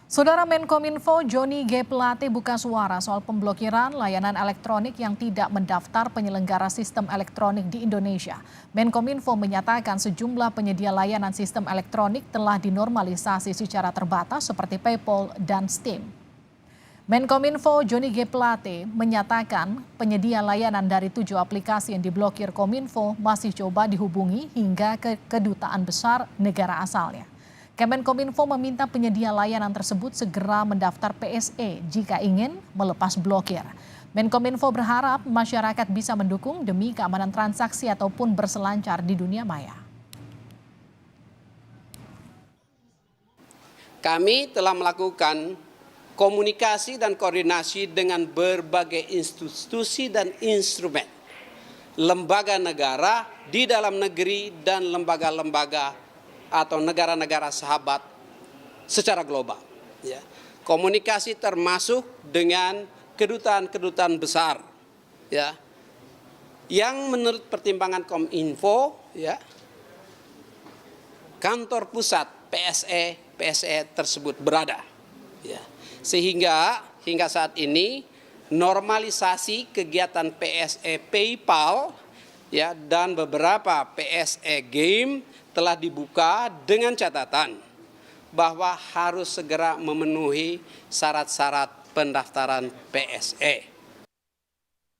Saudara Menkominfo Johnny G. Plate buka suara soal pemblokiran layanan elektronik yang tidak mendaftar penyelenggara sistem elektronik di Indonesia. Menkominfo menyatakan sejumlah penyedia layanan sistem elektronik telah dinormalisasi secara terbatas seperti PayPal dan Steam. Menkominfo Johnny G. Plate menyatakan penyedia layanan dari 7 aplikasi yang diblokir Kominfo masih coba dihubungi hingga ke kedutaan besar negara asalnya. Kemenkominfo meminta penyedia layanan tersebut segera mendaftar PSE jika ingin melepas blokir. Menkominfo berharap masyarakat bisa mendukung demi keamanan transaksi ataupun berselancar di dunia maya. Kami telah melakukan komunikasi dan koordinasi dengan berbagai institusi dan instrumen, lembaga negara di dalam negeri dan lembaga-lembaga atau negara-negara sahabat secara global. Ya. Komunikasi termasuk dengan kedutaan-kedutaan besar, ya, yang menurut pertimbangan Kominfo, ya, kantor pusat PSE tersebut berada. Ya. Sehingga hingga saat ini normalisasi kegiatan PSE PayPal, ya, dan beberapa PSE Game telah dibuka dengan catatan bahwa harus segera memenuhi syarat-syarat pendaftaran PSE.